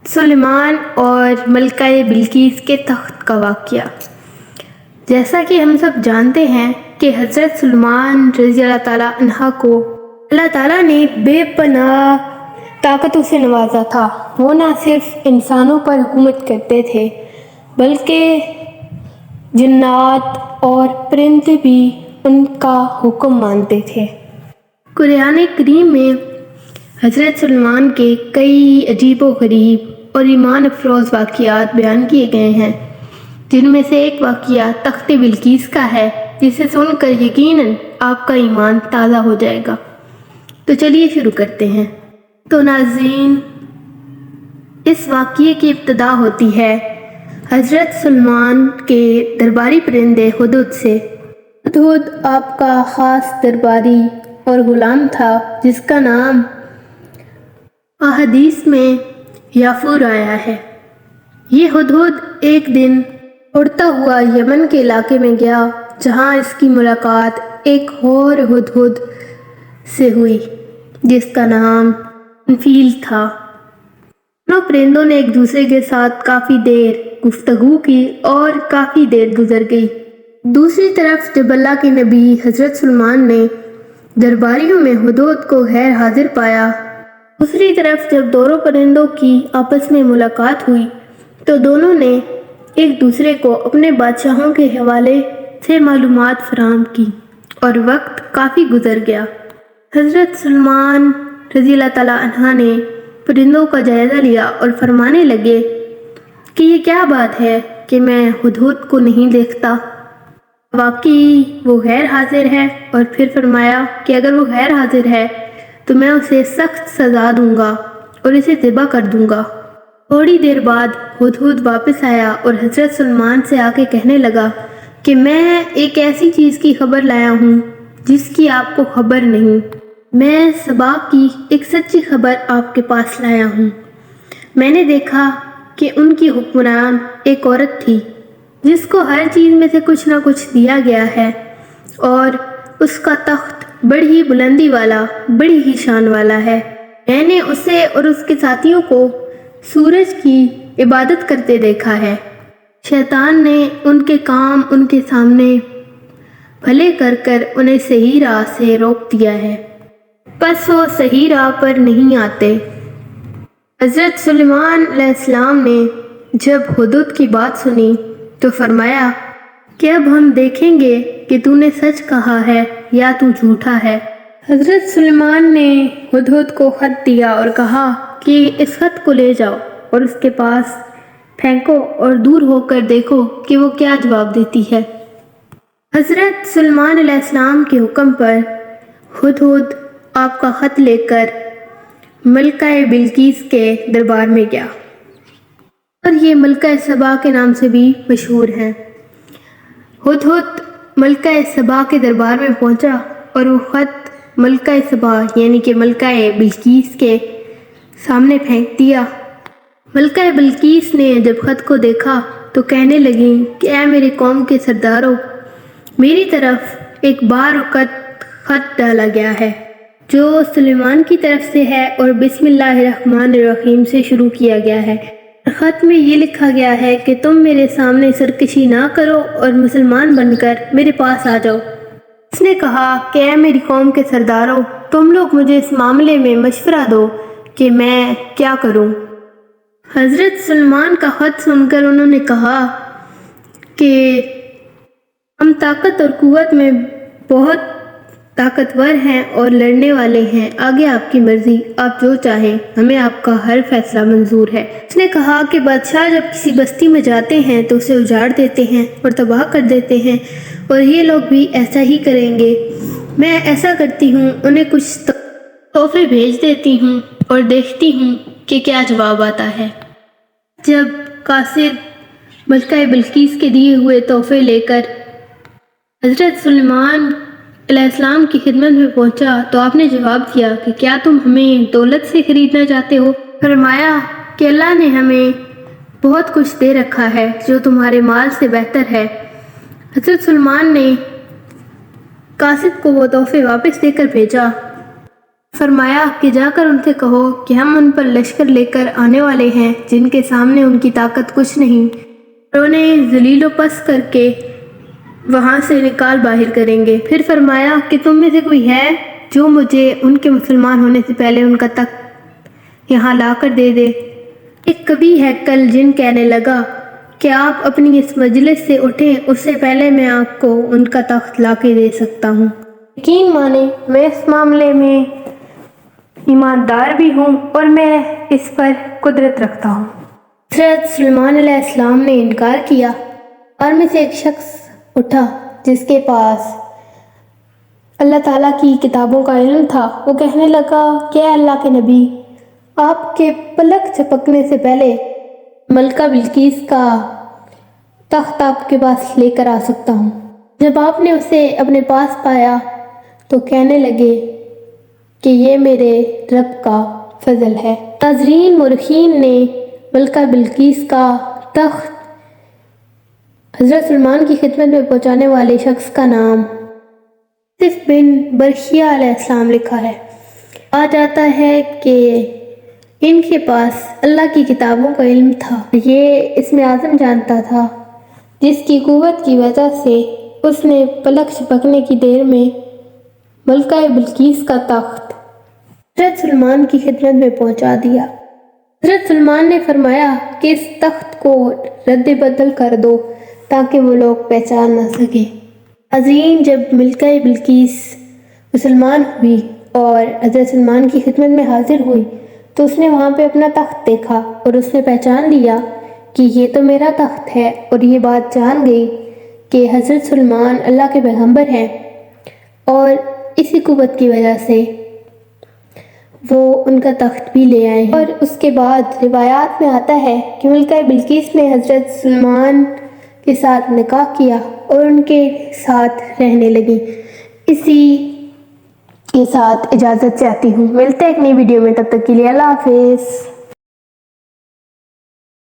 سلیمان اور ملکہ بلقیس کے تخت کا واقعہ۔ جیسا کہ ہم سب جانتے ہیں کہ حضرت سلیمان رضی اللہ تعالیٰ عنہ کو اللہ تعالیٰ نے بے پناہ طاقتوں سے نوازا تھا۔ وہ نہ صرف انسانوں پر حکومت کرتے تھے بلکہ جنات اور پرندے بھی ان کا حکم مانتے تھے۔ قرآن کریم میں حضرت سلیمان کے کئی عجیب و غریب اور ایمان افروز واقعات بیان کیے گئے ہیں، جن میں سے ایک واقعہ تخت بلقیس کا ہے، جسے سن کر یقیناً آپ کا ایمان تازہ ہو جائے گا۔ تو چلیے شروع کرتے ہیں۔ تو ناظرین، اس واقعے کی ابتدا ہوتی ہے حضرت سلیمان کے درباری پرندے ہدہد سے۔ ہدہد آپ کا خاص درباری اور غلام تھا، جس کا نام احادیث میں یافور آیا ہے۔ یہ ہدہد ایک دن اڑتا ہوا یمن کے علاقے میں گیا، جہاں اس کی ملاقات ایک اور ہدہد سے ہوئی جس کا نام انفیل تھا۔ دونوں پرندوں نے ایک دوسرے کے ساتھ کافی دیر گفتگو کی اور کافی دیر گزر گئی۔ دوسری طرف جب اللہ کے نبی حضرت سلیمان نے درباریوں میں ہدہد کو غیر حاضر پایا، دوسری طرف جب دونوں پرندوں کی آپس میں ملاقات ہوئی تو دونوں نے ایک دوسرے کو اپنے بادشاہوں کے حوالے سے معلومات فراہم کی اور وقت کافی گزر گیا۔ حضرت سلیمان رضی اللہ تعالیٰ عنہ نے پرندوں کا جائزہ لیا اور فرمانے لگے کہ یہ کیا بات ہے کہ میں ہدہد کو نہیں دیکھتا، واقعی وہ غیر حاضر ہے؟ اور پھر فرمایا کہ اگر وہ غیر حاضر ہے تو میں اسے سخت سزا دوں گا اور اسے ذبح کر دوں گا۔ تھوڑی دیر بعد ہدہد واپس آیا اور حضرت سلیمان سے آ کے کہنے لگا کہ میں ایک ایسی چیز کی خبر لایا ہوں جس کی آپ کو خبر نہیں۔ میں سبا کی ایک سچی خبر آپ کے پاس لایا ہوں۔ میں نے دیکھا کہ ان کی حکمران ایک عورت تھی جس کو ہر چیز میں سے کچھ نہ کچھ دیا گیا ہے، اور اس کا تخت بڑی ہی بلندی والا، بڑی ہی شان والا ہے۔ میں نے اسے اور اس کے ساتھیوں کو سورج کی عبادت کرتے دیکھا ہے۔ شیطان نے ان کے کام ان کے سامنے بھلے کر کر انہیں صحیح راہ سے روک دیا ہے، پس وہ صحیح راہ پر نہیں آتے۔ حضرت سلیمان علیہ السلام نے جب ہدہد کی بات سنی تو فرمایا کہ اب ہم دیکھیں گے کہ تو نے سچ کہا ہے یا تو جھوٹا ہے۔ حضرت سلیمان نے ہدہد کو خط دیا اور کہا کہ اس خط کو لے جاؤ اور اس کے پاس پھینکو اور دور ہو کر دیکھو کہ وہ کیا جواب دیتی ہے۔ حضرت سلیمان علیہ السلام کے حکم پر ہدہد آپ کا خط لے کر ملکہ بلقیس کے دربار میں گیا، اور یہ ملکہ سبا کے نام سے بھی مشہور ہیں۔ ہدہد ملکہ سبا کے دربار میں پہنچا اور وہ خط ملکہ سبا یعنی کہ ملکہ بلقیس کے سامنے پھینک دیا۔ ملکہ بلقیس نے جب خط کو دیکھا تو کہنے لگی کہ اے میری قوم کے سرداروں، میری طرف ایک بارکت خط ڈالا گیا ہے جو سلیمان کی طرف سے ہے اور بسم اللہ الرحمن الرحیم سے شروع کیا گیا ہے۔ خط میں یہ لکھا گیا ہے کہ تم میرے سامنے سرکشی نہ کرو اور مسلمان بن کر میرے پاس آ جاؤ۔ اس نے کہا کہ اے میری قوم کے سرداروں، تم لوگ مجھے اس معاملے میں مشورہ دو کہ میں کیا کروں۔ حضرت سلیمان کا خط سن کر انہوں نے کہا کہ ہم طاقت اور قوت میں بہت طاقتور ہیں اور لڑنے والے ہیں، آگے آپ کی مرضی، آپ جو چاہیں، ہمیں آپ کا ہر فیصلہ منظور ہے۔ اس نے کہا کہ بادشاہ جب کسی بستی میں جاتے ہیں تو اسے اجاڑ دیتے ہیں اور تباہ کر دیتے ہیں، اور یہ لوگ بھی ایسا ہی کریں گے۔ میں ایسا کرتی ہوں، انہیں کچھ تحفے بھیج دیتی ہوں اور دیکھتی ہوں کہ کیا جواب آتا ہے۔ جب قاصد ملکہ بلقیس کے دیے ہوئے تحفے لے کر حضرت سلیمان علیہ السلام کی خدمت میں پہنچا تو آپ نے جواب دیا کہ کیا تم ہمیں دولت سے خریدنا چاہتے ہو؟ فرمایا کہ اللہ نے ہمیں بہت کچھ دے رکھا ہے جو تمہارے مال سے بہتر ہے۔ حضرت سلیمان نے قاصد کو وہ تحفے واپس دے کر بھیجا۔ فرمایا کہ جا کر ان سے کہو کہ ہم ان پر لشکر لے کر آنے والے ہیں جن کے سامنے ان کی طاقت کچھ نہیں، اور انہیں ذلیل و پست کر کے وہاں سے نکال باہر کریں گے۔ پھر فرمایا کہ تم میں سے کوئی ہے جو مجھے ان کے مسلمان ہونے سے پہلے ان کا تخت یہاں لا کر دے دے۔ ایک کبھی ہیکل جن کہنے لگا کہ آپ اپنی اس مجلس سے اٹھیں، اس سے پہلے میں آپ کو ان کا تخت لا کے دے سکتا ہوں۔ یقین مانے میں اس معاملے میں ایماندار بھی ہوں اور میں اس پر قدرت رکھتا ہوں۔ حضرت سلیمان علیہ السلام نے انکار کیا، اور میں سے ایک شخص اٹھا جس کے پاس اللہ تعالیٰ کی کتابوں کا علم تھا۔ وہ کہنے لگا کہ اے اللہ کے نبی، آپ کے پلک جھپکنے سے پہلے ملکہ بلقیس کا تخت آپ کے پاس لے کر آ سکتا ہوں۔ جب آپ نے اسے اپنے پاس پایا تو کہنے لگے کہ یہ میرے رب کا فضل ہے۔ ناظرین، مورخین نے ملکہ بلقیس کا تخت حضرت سلیمان کی خدمت میں پہنچانے والے شخص کا نام صف بن برخیا علیہ السلام لکھا ہے۔ کہا جاتا ہے کہ ان کے پاس اللہ کی کتابوں کا علم تھا۔ یہ اسم اعظم جانتا تھا جس کی قوت کی وجہ سے اس نے پلک جھپکنے کی دیر میں ملکہ بلقیس کا تخت حضرت سلیمان کی خدمت میں پہنچا دیا۔ حضرت سلیمان نے فرمایا کہ اس تخت کو رد بدل کر دو تاکہ وہ لوگ پہچان نہ سکیں۔ عظیم، جب ملکہ بلقیس مسلمان ہوئی اور حضرت سلیمان کی خدمت میں حاضر ہوئی تو اس نے وہاں پہ اپنا تخت دیکھا اور اس نے پہچان لیا کہ یہ تو میرا تخت ہے، اور یہ بات جان گئی کہ حضرت سلیمان اللہ کے پیغمبر ہیں، اور اسی قوت کی وجہ سے وہ ان کا تخت بھی لے آئے ہیں۔ اور اس کے بعد روایات میں آتا ہے کہ ملکہ بلقیس نے حضرت سلیمان کے ساتھ نکاح کیا اور ان کے ساتھ رہنے لگی۔ اسی کے ساتھ اجازت چاہتی ہوں، ملتے ہیں ایک نئی ویڈیو میں، تب تک کے لیے اللہ حافظ۔